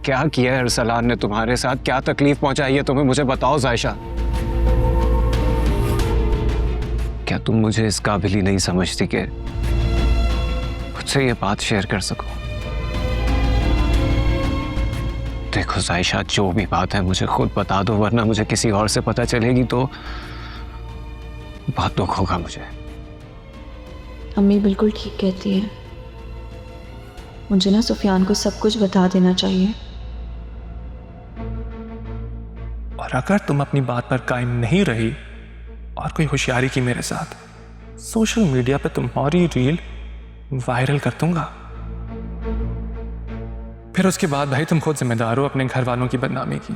क्या किया है अरसलान ने तुम्हारे साथ? क्या तकलीफ पहुंचाई है तुम्हें? मुझे बताओ जायशा। क्या तुम मुझे इस काबिल ही नहीं समझती कि मुझसे ये बात शेयर कर सको? देखो जायशा, जो भी बात है मुझे खुद बता दो, वरना मुझे किसी और से पता चलेगी तो बहुत दुख होगा मुझे। अम्मी बिल्कुल ठीक कहती है, मुझे ना सुफियान को सब कुछ बता देना चाहिए। और अगर तुम अपनी बात पर कायम नहीं रही और कोई होशियारी की मेरे साथ, सोशल मीडिया पे तुम्हारी रील वायरल कर दूंगा। फिर उसके बाद भाई तुम खुद जिम्मेदार हो अपने घर वालों की बदनामी की।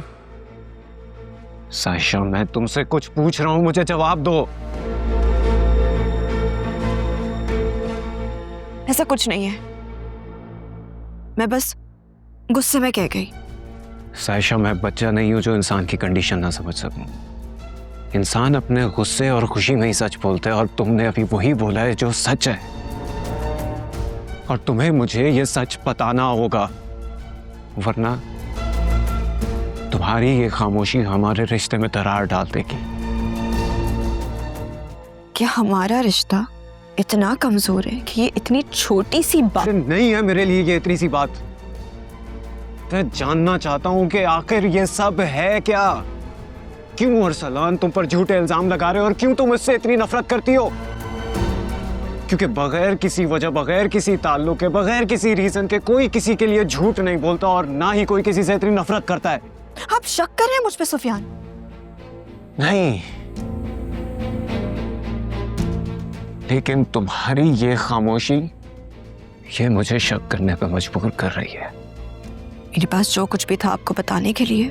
सायशा, मैं तुमसे कुछ पूछ रहा हूं, मुझे जवाब दो। ऐसा कुछ नहीं है, मैं बस गुस्से में कह गई। सायशा, मैं बच्चा नहीं हूं जो इंसान की कंडीशन ना समझ सकूं। इंसान अपने गुस्से और खुशी में ही सच बोलते हैं, और तुमने अभी वही बोला है जो सच है। और तुम्हें मुझे ये सच बताना होगा, वरना तुम्हारी ये खामोशी हमारे रिश्ते में दरार डाल देगी। क्या हमारा रिश्ता इतना कमजोर है कि ये इतनी छोटी सी बात? नहीं है मेरे लिए ये इतनी सी बात। मैं जानना चाहता हूं कि आखिर ये सब है क्या? क्यों अरसलान तुम पर झूठे इल्जाम लगा रहे हो, और क्यों तुम इससे इतनी नफरत करती हो? क्योंकि बगैर किसी वजह, बगैर किसी ताल्लुक के, बगैर किसी रीजन के कोई किसी के लिए झूठ नहीं बोलता, और ना ही कोई किसी से इतनी नफरत करता है। आप शक कर रहे हैं मुझ पे सुफियान? नहीं, लेकिन तुम्हारी ये खामोशी ये मुझे शक करने पर मजबूर कर रही है। मेरे पास जो कुछ भी था आपको बताने के लिए,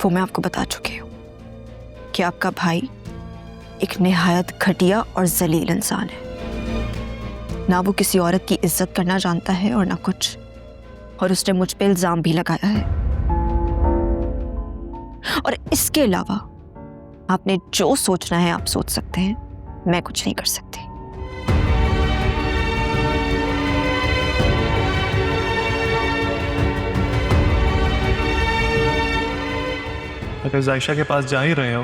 वो मैं आपको बता चुकी हूँ कि आपका भाई एक निहायत घटिया और जलील इंसान है। ना वो किसी औरत की इज्जत करना जानता है और ना कुछ, और उसने मुझ पे इल्जाम भी लगाया है। और इसके अलावा आपने जो सोचना है आप सोच सकते हैं, मैं कुछ नहीं कर सकती। अगर जायशा के पास जा ही रहे हो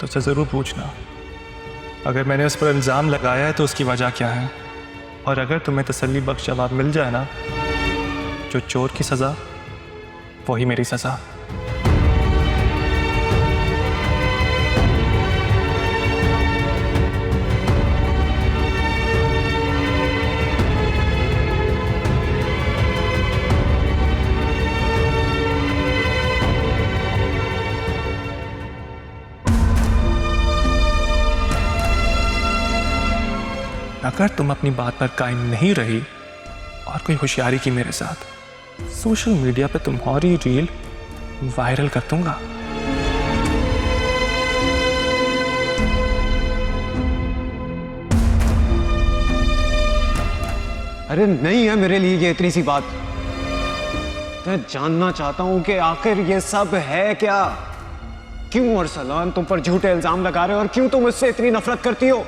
तो उससे ज़रूर पूछना, अगर मैंने उस पर इल्ज़ाम लगाया है तो उसकी वजह क्या है। और अगर तुम्हें तसल्ली बख्श जवाब मिल जाए ना, जो चोर की सज़ा वही मेरी सज़ा। अगर तुम अपनी बात पर कायम नहीं रही और कोई होशियारी की मेरे साथ, सोशल मीडिया पे तुम्हारी रील वायरल कर दूंगा। अरे नहीं है मेरे लिए ये इतनी सी बात। मैं जानना चाहता हूं कि आखिर ये सब है क्या? क्यों अरसलान तुम पर झूठे इल्जाम लगा रहे हो, और क्यों तुम इससे इतनी नफरत करती हो?